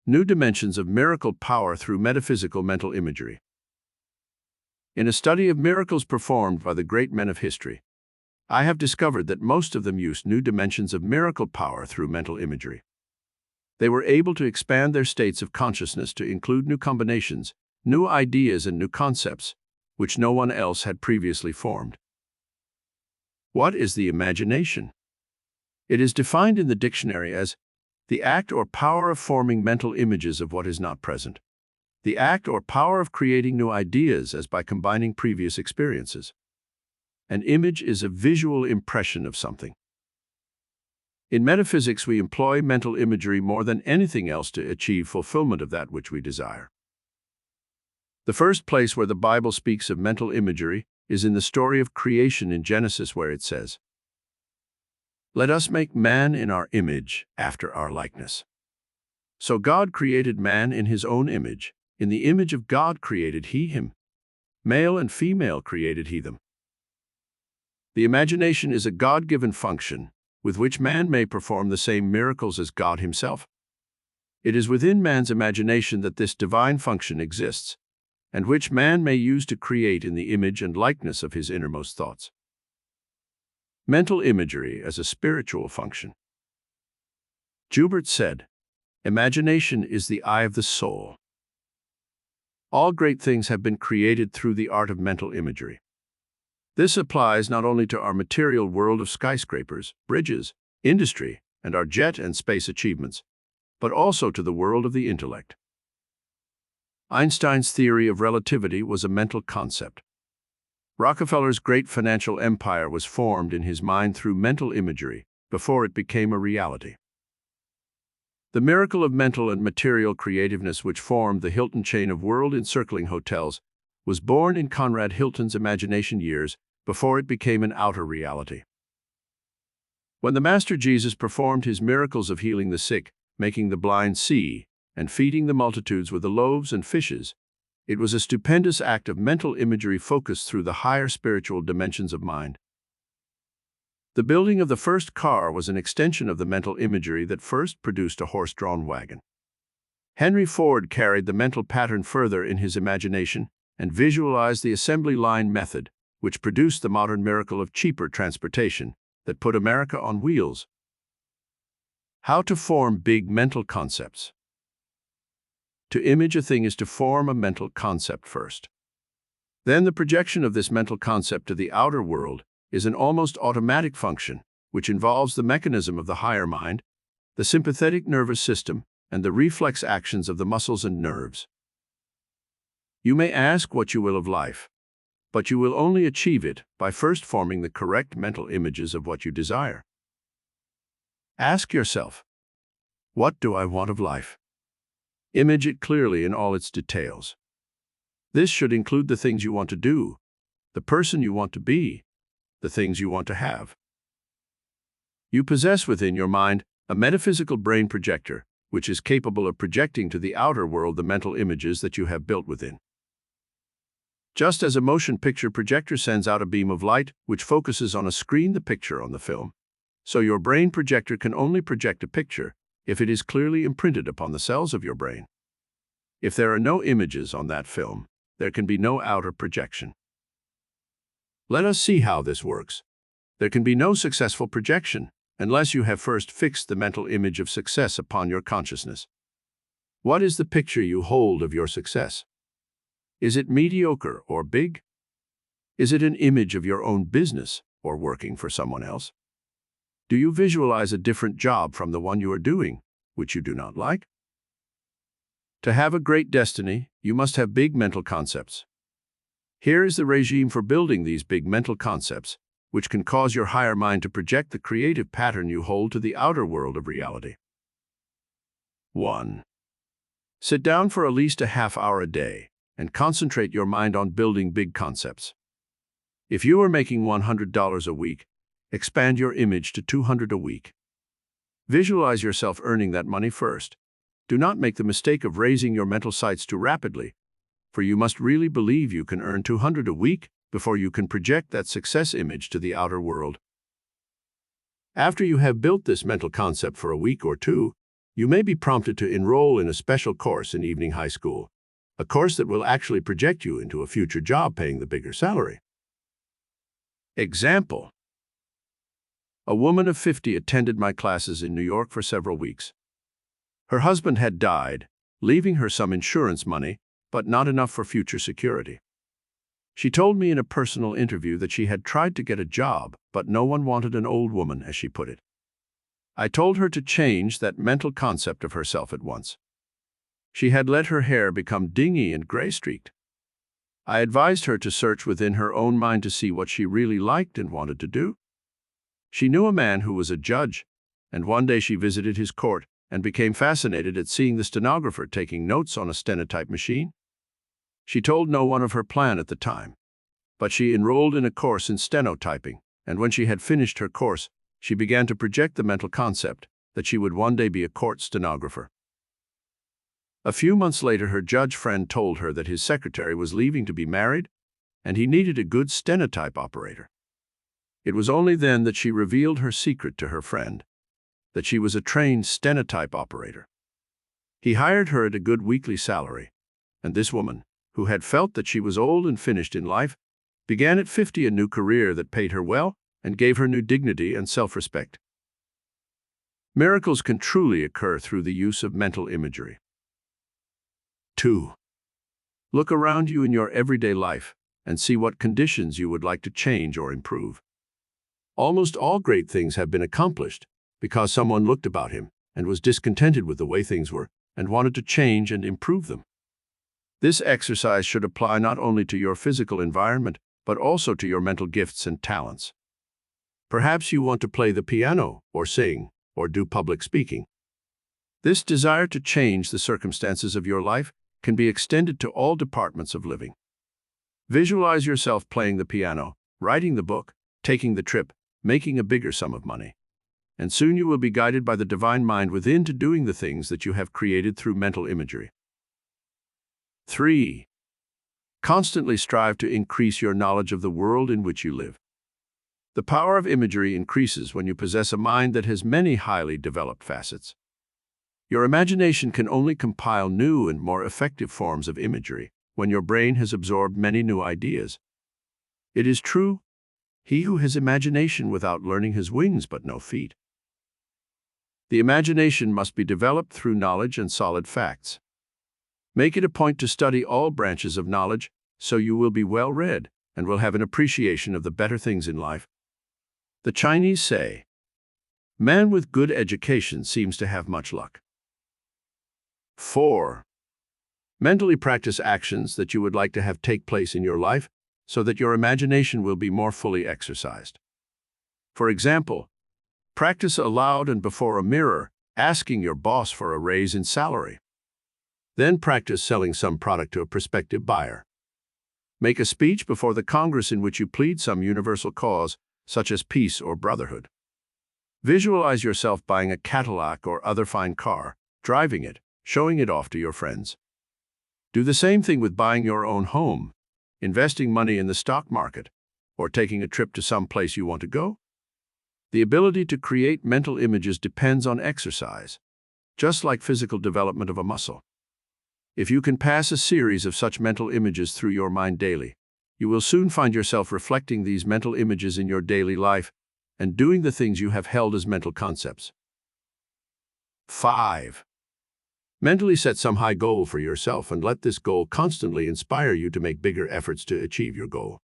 New dimensions of miracle power through metaphysical mental imagery. In a study of miracles performed by the great men of history, I have discovered that most of them used new dimensions of miracle power through mental imagery. They were able to expand their states of consciousness to include new combinations, new ideas, and new concepts, which no one else had previously formed. What is the imagination? It is defined in the dictionary as the act or power of forming mental images of what is not present. The act or power of creating new ideas as by combining previous experiences. An image is a visual impression of something. In metaphysics, we employ mental imagery more than anything else to achieve fulfillment of that which we desire. The first place where the Bible speaks of mental imagery is in the story of creation in Genesis, where it says, "Let us make man in our image, after our likeness." So God created man in his own image. In the image of God created he him. Male and female created he them. The imagination is a God-given function with which man may perform the same miracles as God himself. It is within man's imagination that this divine function exists, and which man may use to create in the image and likeness of his innermost thoughts. Mental imagery as a spiritual function. Joubert said, "Imagination is the eye of the soul." All great things have been created through the art of mental imagery. This applies not only to our material world of skyscrapers, bridges, industry, and our jet and space achievements, but also to the world of the intellect. Einstein's theory of relativity was a mental concept. Rockefeller's great financial empire was formed in his mind through mental imagery before it became a reality. The miracle of mental and material creativeness which formed the Hilton chain of world-encircling hotels was born in Conrad Hilton's imagination years before it became an outer reality. When the Master Jesus performed his miracles of healing the sick, making the blind see, and feeding the multitudes with the loaves and fishes, it was a stupendous act of mental imagery focused through the higher spiritual dimensions of mind. The building of the first car was an extension of the mental imagery that first produced a horse-drawn wagon. Henry Ford carried the mental pattern further in his imagination and visualized the assembly line method, which produced the modern miracle of cheaper transportation that put America on wheels. How to form big mental concepts. To image a thing is to form a mental concept first. Then the projection of this mental concept to the outer world is an almost automatic function, which involves the mechanism of the higher mind, the sympathetic nervous system, and the reflex actions of the muscles and nerves. You may ask what you will of life, but you will only achieve it by first forming the correct mental images of what you desire. Ask yourself, what do I want of life? Image it clearly in all its details. This should include the things you want to do, the person you want to be, the things you want to have. You possess within your mind a metaphysical brain projector, which is capable of projecting to the outer world the mental images that you have built within. Just as a motion picture projector sends out a beam of light which focuses on a screen the picture on the film, so your brain projector can only project a picture if it is clearly imprinted upon the cells of your brain. If there are no images on that film, there can be no outer projection. Let us see how this works. There can be no successful projection unless you have first fixed the mental image of success upon your consciousness. What is the picture you hold of your success? Is it mediocre or big? Is it an image of your own business or working for someone else? Do you visualize a different job from the one you are doing, which you do not like? To have a great destiny, you must have big mental concepts. Here is the regime for building these big mental concepts, which can cause your higher mind to project the creative pattern you hold to the outer world of reality. 1. Sit down for at least a half hour a day and concentrate your mind on building big concepts. If you are making $100 a week, expand your image to $200 a week. Visualize yourself earning that money first. Do not make the mistake of raising your mental sights too rapidly, for you must really believe you can earn $200 a week before you can project that success image to the outer world. After you have built this mental concept for a week or two, You may be prompted to enroll in a special course in evening high school, a course that will actually project you into a future job paying the bigger salary. Example: a woman of 50 attended my classes in New York for several weeks. Her husband had died, leaving her some insurance money, but not enough for future security. She told me in a personal interview that she had tried to get a job, but no one wanted an old woman, as she put it. I told her to change that mental concept of herself at once. She had let her hair become dingy and gray-streaked. I advised her to search within her own mind to see what she really liked and wanted to do. She knew a man who was a judge, and one day she visited his court and became fascinated at seeing the stenographer taking notes on a stenotype machine. She told no one of her plan at the time, but she enrolled in a course in stenotyping, and when she had finished her course, she began to project the mental concept that she would one day be a court stenographer. A few months later, her judge friend told her that his secretary was leaving to be married, and he needed a good stenotype operator. It was only then that she revealed her secret to her friend, that she was a trained stenotype operator. He hired her at a good weekly salary, and this woman, who had felt that she was old and finished in life, began at 50 a new career that paid her well and gave her new dignity and self-respect. Miracles can truly occur through the use of mental imagery. 2. Look around you in your everyday life and see what conditions you would like to change or improve. Almost all great things have been accomplished because someone looked about him and was discontented with the way things were and wanted to change and improve them. This exercise should apply not only to your physical environment, but also to your mental gifts and talents. Perhaps you want to play the piano, or sing, or do public speaking. This desire to change the circumstances of your life can be extended to all departments of living. Visualize yourself playing the piano, writing the book, taking the trip, making a bigger sum of money. And soon you will be guided by the divine mind within to doing the things that you have created through mental imagery. 3. Constantly strive to increase your knowledge of the world in which you live. The power of imagery increases when you possess a mind that has many highly developed facets. Your imagination can only compile new and more effective forms of imagery when your brain has absorbed many new ideas. It is true, he who has imagination without learning has wings but no feet. The imagination must be developed through knowledge and solid facts. Make it a point to study all branches of knowledge, so you will be well read and will have an appreciation of the better things in life. The Chinese say, "Man with good education seems to have much luck." 4. Mentally practice actions that you would like to have take place in your life so that your imagination will be more fully exercised. For example, practice aloud and before a mirror, asking your boss for a raise in salary. Then practice selling some product to a prospective buyer. Make a speech before the Congress in which you plead some universal cause, such as peace or brotherhood. Visualize yourself buying a Cadillac or other fine car, driving it, showing it off to your friends. Do the same thing with buying your own home, investing money in the stock market, or taking a trip to some place you want to go. The ability to create mental images depends on exercise, just like physical development of a muscle. If you can pass a series of such mental images through your mind daily, you will soon find yourself reflecting these mental images in your daily life and doing the things you have held as mental concepts. 5. Mentally set some high goal for yourself and let this goal constantly inspire you to make bigger efforts to achieve your goal.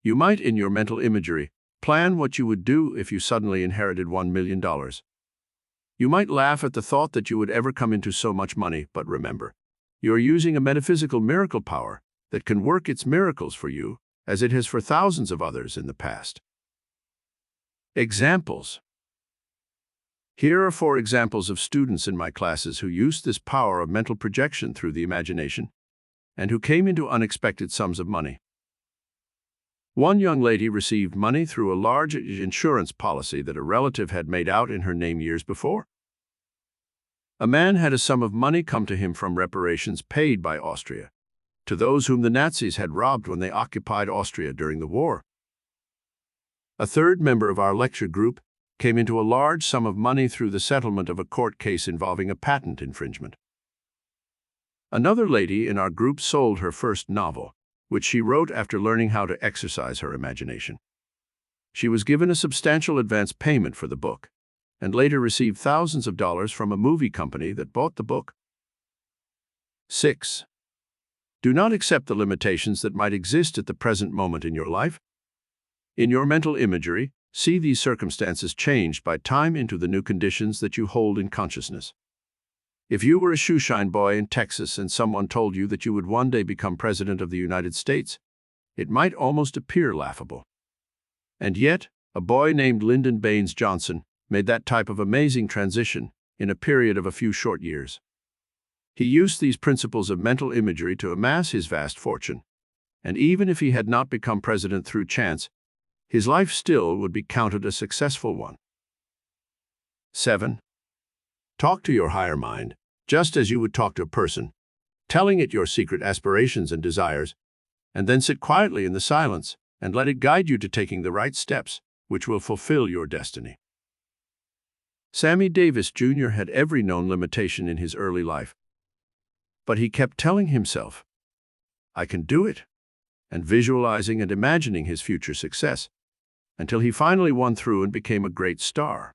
You might, in your mental imagery, plan what you would do if you suddenly inherited $1 million. You might laugh at the thought that you would ever come into so much money, but remember, you are using a metaphysical miracle power that can work its miracles for you, as it has for thousands of others in the past. Examples. Here are 4 examples of students in my classes who used this power of mental projection through the imagination and who came into unexpected sums of money. One young lady received money through a large insurance policy that a relative had made out in her name years before. A man had a sum of money come to him from reparations paid by Austria to those whom the Nazis had robbed when they occupied Austria during the war. A third member of our lecture group came into a large sum of money through the settlement of a court case involving a patent infringement. Another lady in our group sold her first novel, which she wrote after learning how to exercise her imagination. She was given a substantial advance payment for the book, and later received thousands of dollars from a movie company that bought the book. 6. Do not accept the limitations that might exist at the present moment in your life. In your mental imagery, see these circumstances changed by time into the new conditions that you hold in consciousness. If you were a shoeshine boy in Texas and someone told you that you would one day become President of the United States, it might almost appear laughable. And yet, a boy named Lyndon Baines Johnson made that type of amazing transition in a period of a few short years. He used these principles of mental imagery to amass his vast fortune, and even if he had not become president through chance, his life still would be counted a successful one. 7. Talk to your higher mind, just as you would talk to a person, telling it your secret aspirations and desires, and then sit quietly in the silence and let it guide you to taking the right steps, which will fulfill your destiny. Sammy Davis Jr. had every known limitation in his early life, but he kept telling himself, "I can do it," and visualizing and imagining his future success, until he finally won through and became a great star.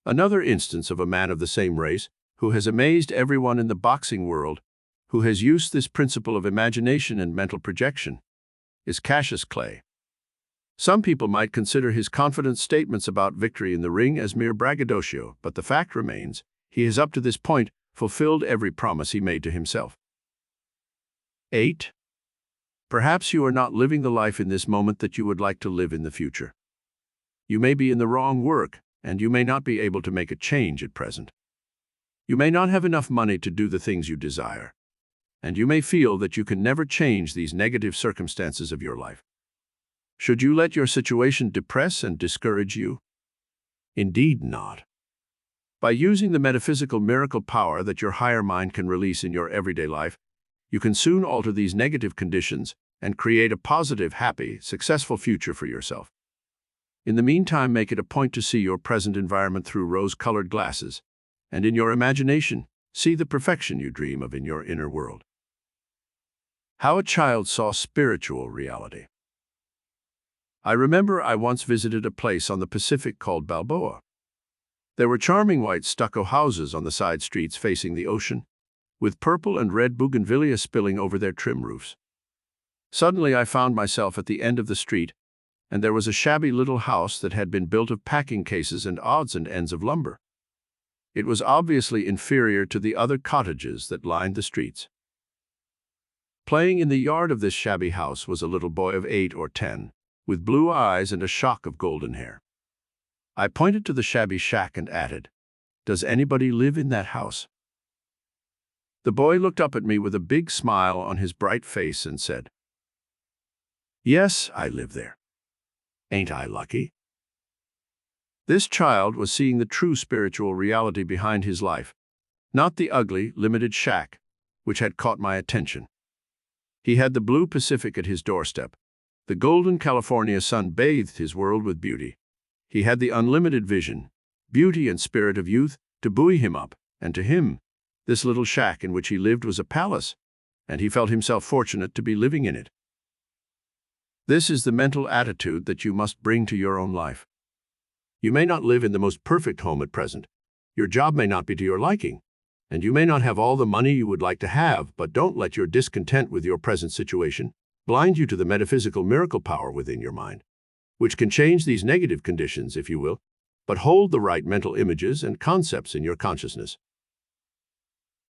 Another instance of a man of the same race, who has amazed everyone in the boxing world, who has used this principle of imagination and mental projection, is Cassius Clay. Some people might consider his confident statements about victory in the ring as mere braggadocio, but the fact remains, he has up to this point fulfilled every promise he made to himself. 8. Perhaps you are not living the life in this moment that you would like to live in the future. You may be in the wrong work, and you may not be able to make a change at present. You may not have enough money to do the things you desire, and you may feel that you can never change these negative circumstances of your life. Should you let your situation depress and discourage you? Indeed not. By using the metaphysical miracle power that your higher mind can release in your everyday life, you can soon alter these negative conditions and create a positive, happy, successful future for yourself. In the meantime, make it a point to see your present environment through rose-colored glasses, and in your imagination, see the perfection you dream of in your inner world. How a child saw spiritual reality. I remember I once visited a place on the Pacific called Balboa. There were charming white stucco houses on the side streets facing the ocean, with purple and red bougainvillea spilling over their trim roofs. Suddenly I found myself at the end of the street, and there was a shabby little house that had been built of packing cases and odds and ends of lumber. It was obviously inferior to the other cottages that lined the streets. Playing in the yard of this shabby house was a little boy of 8 or 10, with blue eyes and a shock of golden hair. I pointed to the shabby shack and added, "Does anybody live in that house?" The boy looked up at me with a big smile on his bright face and said, "Yes, I live there. Ain't I lucky?" This child was seeing the true spiritual reality behind his life, not the ugly, limited shack, which had caught my attention. He had the blue Pacific at his doorstep. The golden California sun bathed his world with beauty. He had the unlimited vision, beauty and spirit of youth to buoy him up, and to him, this little shack in which he lived was a palace, and he felt himself fortunate to be living in it. This is the mental attitude that you must bring to your own life. You may not live in the most perfect home at present. Your job may not be to your liking, and you may not have all the money you would like to have, but don't let your discontent with your present situation blind you to the metaphysical miracle power within your mind, which can change these negative conditions, if you will, but hold the right mental images and concepts in your consciousness.